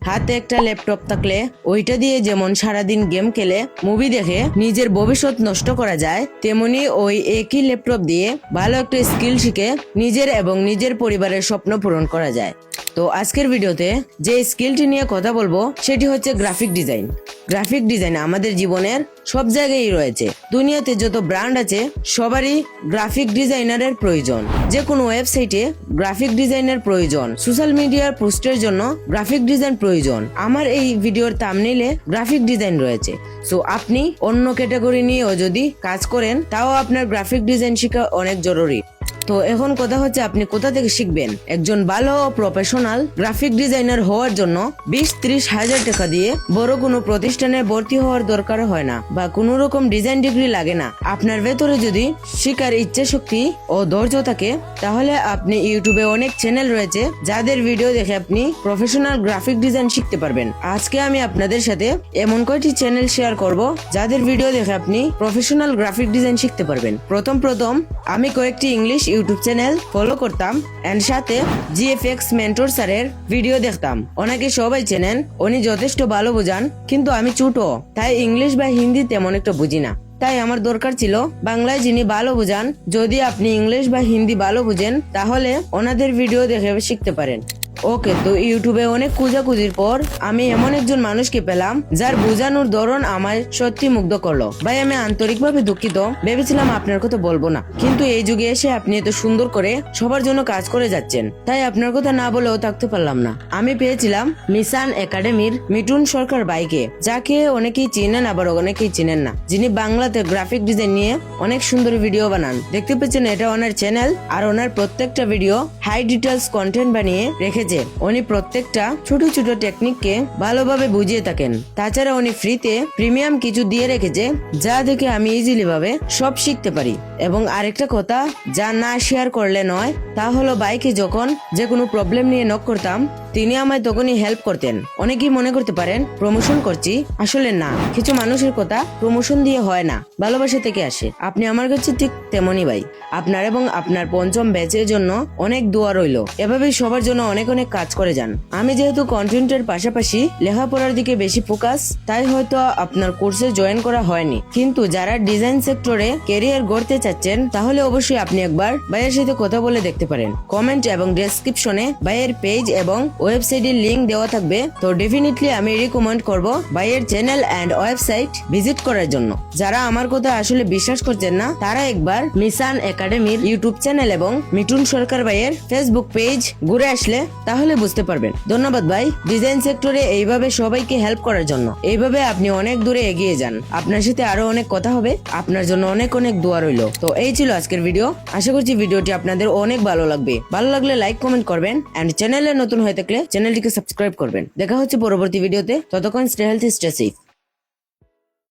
হাতে একটা ল্যাপটপ থাকলে ওইটা দিয়ে যেমন সারাদিন গেম খেলে মুভি দেখে নিজের ভবিষ্যৎ নষ্ট করা যায়, তেমনি ওই একই ল্যাপটপ দিয়ে ভালো একটা স্কিল শিখে নিজের এবং নিজের পরিবারের স্বপ্ন পূরণ করা যায়। তো আজকের ভিডিওতে যে স্কিলটি নিয়ে কথা বলবো সেটি হচ্ছে গ্রাফিক ডিজাইন। গ্রাফিক ডিজাইন আমাদের জীবনের সব জায়গায় রয়েছে। দুনিয়াতে যত ব্র্যান্ড আছে সবারই গ্রাফিক ডিজাইনারের প্রয়োজন। যে কোনো ওয়েবসাইটে গ্রাফিক ডিজাইনের প্রয়োজন, সোশ্যাল মিডিয়ার পোস্টের জন্য গ্রাফিক ডিজাইন প্রয়োজন। আমার এই ভিডিওর থাম্বনেইলে গ্রাফিক ডিজাইন রয়েছে। সো আপনি অন্য ক্যাটাগরি নিয়েও যদি কাজ করেন তাও আপনার গ্রাফিক ডিজাইন শেখা অনেক জরুরি। তো এখন কথা হচ্ছে আপনি কোথা থেকে শিখবেন। একজন ভালো প্রফেশনাল গ্রাফিক ডিজাইনার হওয়ার জন্য 20-30 হাজার টাকা দিয়ে বড় কোনো প্রতিষ্ঠানে ভর্তি হওয়ার দরকার হয় না, বা কোনো রকম ডিজাইন ডিগ্রি লাগে না। আপনার ভেতরে যদি শিখার ইচ্ছা শক্তি ও ধৈর্য থাকে তাহলে আপনি ইউটিউবে অনেক চ্যানেল রয়েছে যাদের ভিডিও দেখে আপনি প্রফেশনাল গ্রাফিক ডিজাইন শিখতে পারবেন। আজকে আমি আপনাদের সাথে এমন কয়েকটি চ্যানেল শেয়ার করব যাদের ভিডিও দেখে আপনি প্রফেশনাল গ্রাফিক ডিজাইন শিখতে পারবেন। প্রথম আমি কয়েকটি ইংলিশ ইউটিউব চ্যানেল ফলো করতাম এন্ড সাথে জিএফএক্স মেন্টর স্যারের ভিডিও দেখতাম। অনেকে সবাই চেনেন, উনি যথেষ্ট ভালো বোঝান, কিন্তু আমি ছোট তাই ইংলিশ বা হিন্দি তেমন একটা বুঝি না। তাই আমার দরকার ছিল বাংলায় যিনি ভালো বোঝান। যদি আপনি ইংলিশ বা হিন্দি ভালো বুঝেন তাহলে ওনাদের ভিডিও দেখে শিখতে পারেন। ওকে, তো ইউটিউবে অনেক খুঁজাখুঁজির পর আমি এমন একজন মানুষকে পেলাম যার বোঝানোর ধরন আমায় সত্যি মুগ্ধ করলো। ভাই আমি আন্তরিকভাবে দুঃখিত, ভেবেছিলাম আপনার কথা বলবো না, কিন্তু এই যুগে এসে আপনি এত সুন্দর করে সবার জন্য কাজ করে যাচ্ছেন, তাই আপনার কথা না বলেও থাকতে পারলাম না। আমি পেয়েছিলাম মিশন একাডেমির মিঠুন সরকার ভাইকে, যাকে অনেকেই চিনেন আবার অনেকেই চিনেন না, যিনি বাংলাতে গ্রাফিক ডিজাইন নিয়ে অনেক সুন্দর ভিডিও বানান। দেখতে পেয়েছেন এটা ওনার চ্যানেল, আর ওনার প্রত্যেকটা ভিডিও হাই ডিটেলস কন্টেন্ট বানিয়ে রেখেছে। উনি প্রত্যেকটা ছোট ছোট টেকনিককে ভালোভাবে বুঝিয়ে থাকেন। তাছাড়া উনি ফ্রিতে প্রিমিয়াম কিছু দিয়ে রেখেছে যা দেখে আমি ইজিলি ভাবে সব শিখতে পারি। এবং আরেকটা কথা যা না শেয়ার করলে নয়, তা হলো বাইকে যখন যে কোনো প্রবলেম নিয়ে নক করতাম তিনি আমায় তখনই হেল্প করতেন। অনেকেই মনে করতে পারেন প্রমোশন করছি, আসলে না। কিছু মানুষের কথা প্রমোশন দিয়ে হয় না, ভালোবাসা থেকে আসে। আপনি আমার কাছে ঠিক তেমনই ভাই। আপনার এবং আপনার পঞ্চম ব্যাচের জন্য অনেক দোয়া রইল। এভাবেই সবার জন্য অনেক অনেক কাজ করে যান। আমি যেহেতু কন্টেন্টের পাশাপাশি লেখাপড়ার দিকে বেশি ফোকাস, তাই হয়তো আপনার কোর্সে জয়েন করা হয়নি। কিন্তু যারা ডিজাইন সেক্টরে ক্যারিয়ার গড়তে চাচ্ছেন তাহলে অবশ্যই আপনি একবার ভাইয়ের সাথে কথা বলে দেখতে পারেন। কমেন্ট এবং ডেসক্রিপশনে ভাইয়ের পেজ এবং ওয়েবসাইটের লিংক দেওয়া থাকবে। তো ডেফিনেটলি আমি রিকমেন্ড করব ভাইয়ের চ্যানেল এন্ড ওয়েবসাইট ভিজিট করার জন্য। যারা আমার কথা আসলে বিশ্বাস করছেন না তারা একবার মিশন একাডেমির ইউটিউব চ্যানেল এবং মিঠুন সরকার ভাইয়ের ফেসবুক পেজ ঘুরে আসলে তাহলে বুঝতে পারবেন। ধন্যবাদ ভাই, ডিজাইন সেক্টরে এইভাবে সবাইকে হেল্প করার জন্য। এইভাবে আপনি অনেক দূরে এগিয়ে যান। আপনার সাথে আরো অনেক কথা হবে। আপনার জন্য অনেক অনেক দোয়া রইল। তো এই ছিল আজকের ভিডিও। আশা করছি ভিডিওটি আপনাদের অনেক ভালো লাগবে। ভালো লাগলে লাইক কমেন্ট করবেন এন্ড চ্যানেলে নতুন হয়ে থাকলে চ্যানেলটিকে সাবস্ক্রাইব করবেন। দেখা হচ্ছে পরবর্তী ভিডিওতে। ততক্ষণ স্টে হেলথি, স্টে সেফ।